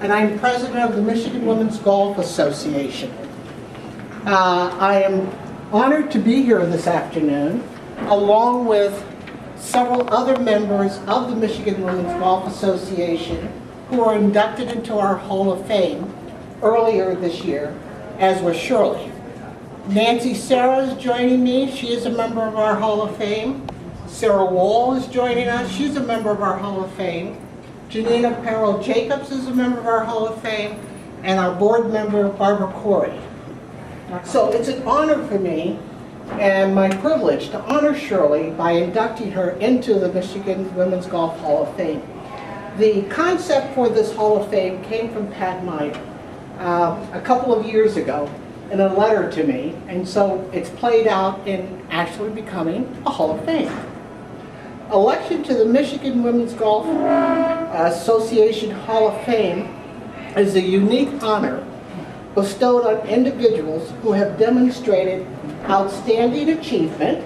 and I'm president of the Michigan Women's Golf Association. I am honored to be here this afternoon, along with several other members of the Michigan Women's Golf Association who were inducted into our Hall of Fame earlier this year, as was Shirley. Nancy Sarah is joining me. She is a member of our Hall of Fame. Sarah Wall is joining us. She's a member of our Hall of Fame. Janina Perrell Jacobs is a member of our Hall of Fame, and our board member, Barbara Corey. So it's an honor for me and my privilege to honor Shirley by inducting her into the Michigan Women's Golf Hall of Fame. The concept for this Hall of Fame came from Pat Meyer a couple of years ago in a letter to me, and so it's played out in actually becoming a Hall of Fame. Election to the Michigan Women's Golf Association Hall of Fame is a unique honor bestowed on individuals who have demonstrated outstanding achievement,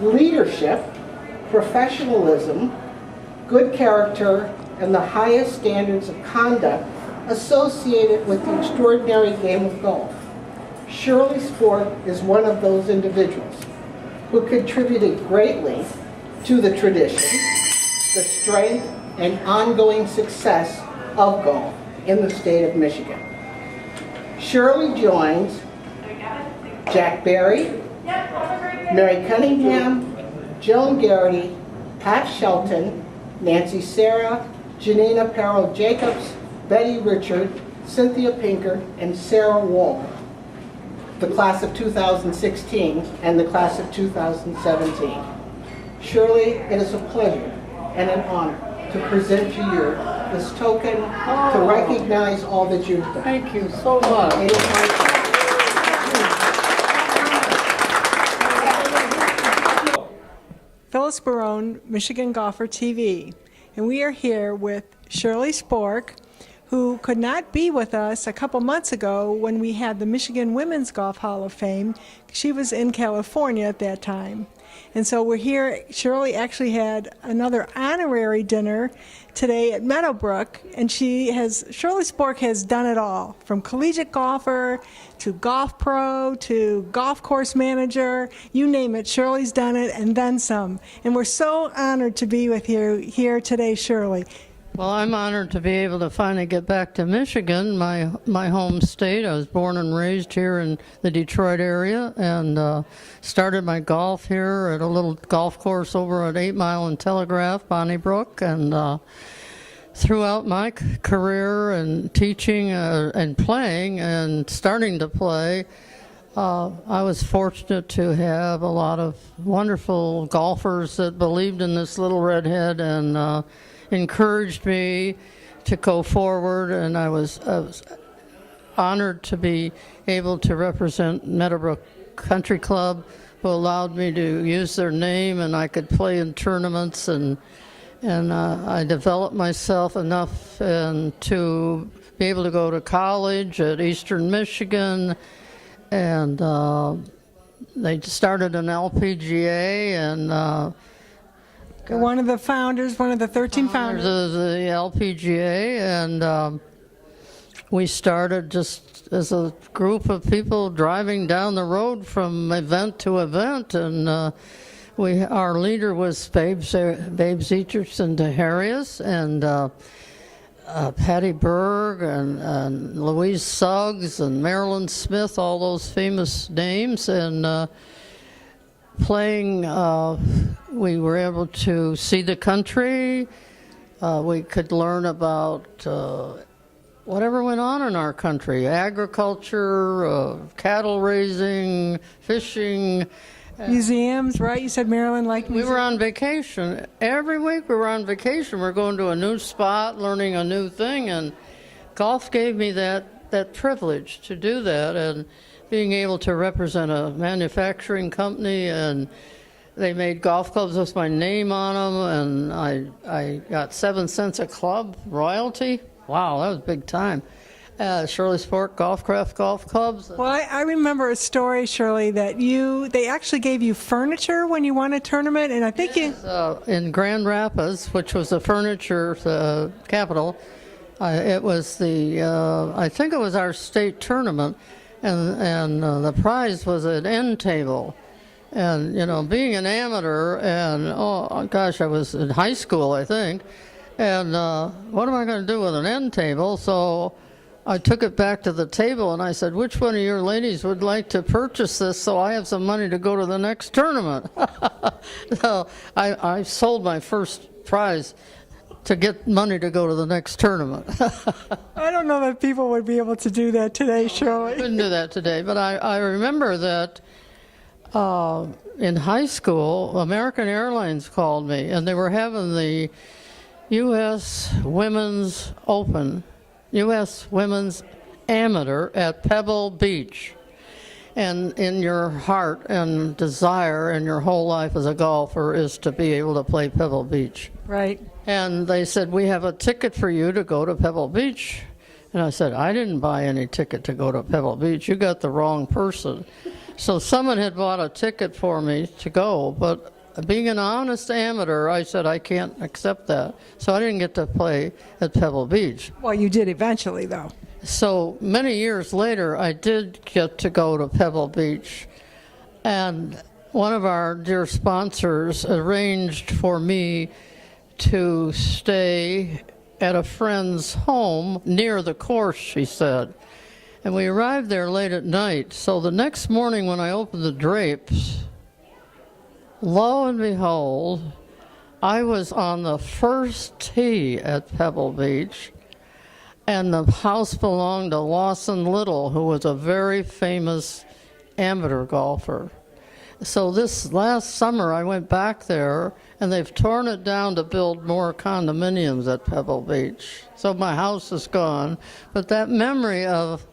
leadership, professionalism, good character, and the highest standards of conduct associated with the extraordinary game of golf. Shirley Spork is one of those individuals who contributed greatly to the tradition, the strength, and ongoing success of golf in the state of Michigan. Shirley joins Jack Berry, Mary Cunningham, Joan Garrity, Pat Shelton, Nancy Sarah, Janina Perrell Jacobs, Betty Richard, Cynthia Pinker, and Sarah Wall, the class of 2016 and the class of 2017. Shirley, it is a pleasure and an honor to present to you this token to recognize all that you've done. Thank you so much. It is my pleasure. Phyllis Barone, Michigan Golfer TV, and we are here with Shirley Spork, who could not be with us a couple months ago when we had the Michigan Women's Golf Hall of Fame. She was in California at that time. And so we're here. Shirley actually had another honorary dinner today at Meadowbrook, and Shirley Spork has done it all, from collegiate golfer to golf pro to golf course manager, you name it. Shirley's done it and then some. And we're so honored to be with you here today, Shirley. Well, I'm honored to be able to finally get back to Michigan, my home state. I was born and raised here in the Detroit area, and started my golf here at a little golf course over at 8 Mile and Telegraph, Meadowbrook, and throughout my career and teaching and playing and starting to play, I was fortunate to have a lot of wonderful golfers that believed in this little redhead and encouraged me to go forward, and I was honored to be able to represent Meadowbrook Country Club, who allowed me to use their name, and I could play in tournaments, and I developed myself enough to be able to go to college at Eastern Michigan, and they started an LPGA, and One of the founders, one of the 13 founders of the LPGA, and we started just as a group of people driving down the road from event to event, and our leader was Babe Zecherson de Harrius, and Patty Berg, and Louise Suggs, and Marilyn Smith, all those famous names, and playing, we were able to see the country. We could learn about whatever went on in our country, agriculture, cattle raising, fishing. museums, right? You said Maryland liked We museums. were on vacation. Every week we were on vacation. We're going to a new spot, learning a new thing, and golf gave me that privilege to do that, and being able to represent a manufacturing company, and they made golf clubs with my name on them, and I got 7 cents a club royalty. Wow, that was big time. Shirley Spork Golfcraft Golf Clubs. Well, I remember a story, Shirley, that they actually gave you furniture when you won a tournament, and I think in Grand Rapids, which was the furniture capital, It was I think it was our state tournament, and the prize was an end table. And, being an amateur, and, oh, gosh, I was in high school, I think, and what am I going to do with an end table? So I took it back to the table, and I said, which one of your ladies would like to purchase this so I have some money to go to the next tournament? So I sold my first prize to get money to go to the next tournament. I don't know that people would be able to do that today, Shirley. I couldn't do that today, but I remember that in high school, American Airlines called me, and they were having the U.S. Women's Open, U.S. Women's Amateur at Pebble Beach. And in your heart and desire and your whole life as a golfer is to be able to play Pebble Beach. Right. And they said, we have a ticket for you to go to Pebble Beach. And I said, I didn't buy any ticket to go to Pebble Beach. You got the wrong person. So someone had bought a ticket for me to go, but being an honest amateur, I said, I can't accept that. So I didn't get to play at Pebble Beach. Well, you did eventually, though. So many years later, I did get to go to Pebble Beach. And one of our dear sponsors arranged for me to stay at a friend's home near the course, she said. And we arrived there late at night. So the next morning when I opened the drapes, lo and behold, I was on the first tee at Pebble Beach, and the house belonged to Lawson Little, who was a very famous amateur golfer. So this last summer I went back there, and they've torn it down to build more condominiums at Pebble Beach. So my house is gone, but that memory of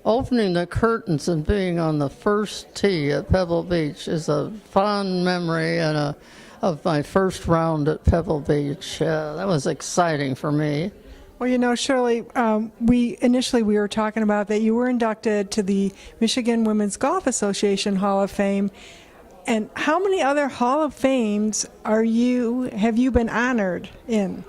opening the curtains and being on the first tee at Pebble Beach is a fond memory of my first round at Pebble Beach. That was exciting for me. Well, Shirley, we were talking about that you were inducted to the Michigan Women's Golf Association Hall of Fame. And how many other Hall of Fames have you been honored in?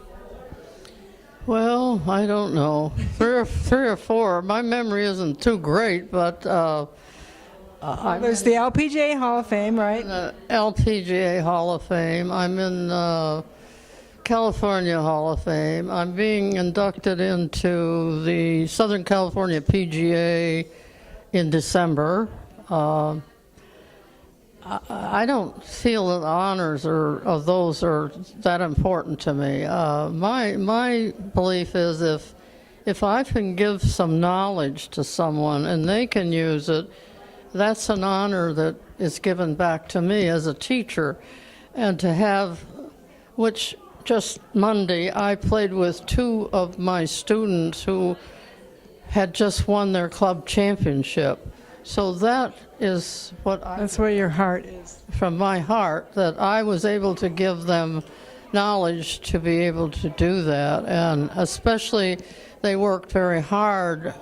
Well, I don't know. Three or four. My memory isn't too great, but there's the LPGA Hall of Fame, right? The LPGA Hall of Fame. I'm in California Hall of Fame. I'm being inducted into the Southern California PGA in December. I don't feel that honors of those are that important to me. My belief is if I can give some knowledge to someone and they can use it, that's an honor that is given back to me as a teacher. And to have, which just Monday, I played with two of my students who had just won their club championship. So that is that's where your heart is. From my heart, that I was able to give them knowledge to be able to do that. And especially, they worked very hard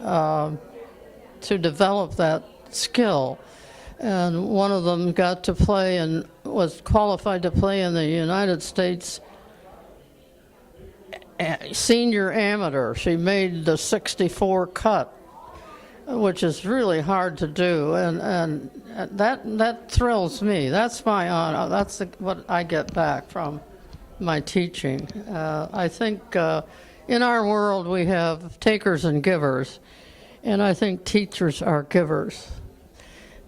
to develop that skill. And one of them got to play and was qualified to play in the United States senior amateur. She made the 64 cut, which is really hard to do, and that thrills me. That's my honor. That's what I get back from my teaching. I think in our world we have takers and givers, and I think teachers are givers,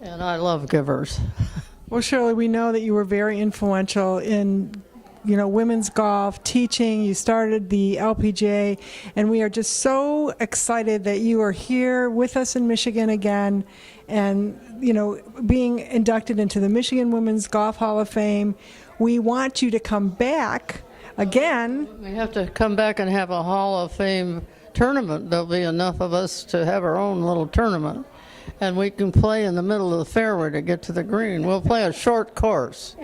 and I love givers. Well, Shirley, we know that you were very influential in women's golf, teaching. You started the LPGA, and we are just so excited that you are here with us in Michigan again, and being inducted into the Michigan Women's Golf Hall of Fame. We want you to come back again. We have to come back and have a Hall of Fame tournament. There'll be enough of us to have our own little tournament, and we can play in the middle of the fairway to get to the green. We'll play a short course.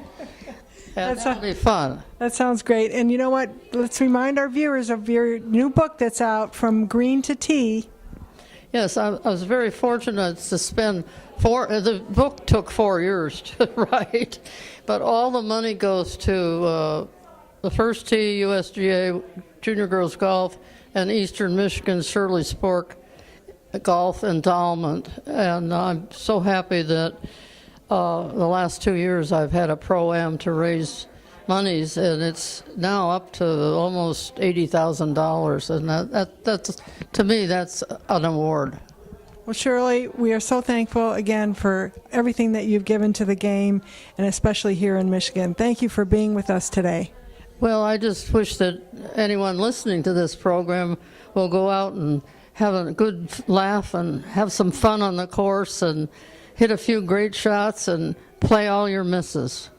That'll be fun. That sounds great. And you know what? Let's remind our viewers of your new book that's out, From Green to Tee. Yes, I was very fortunate to spend the book took 4 years to write, but all the money goes to the First Tee, USGA, Junior Girls Golf, and Eastern Michigan Shirley Spork Golf Endowment. And I'm so happy that the last 2 years I've had a pro-am to raise monies, and it's now up to almost $80,000. And that's, to me, that's an award. Well, Shirley, we are so thankful again for everything that you've given to the game, and especially here in Michigan. Thank you for being with us today. Well, I just wish that anyone listening to this program will go out and have a good laugh and have some fun on the course and hit a few great shots and play all your misses.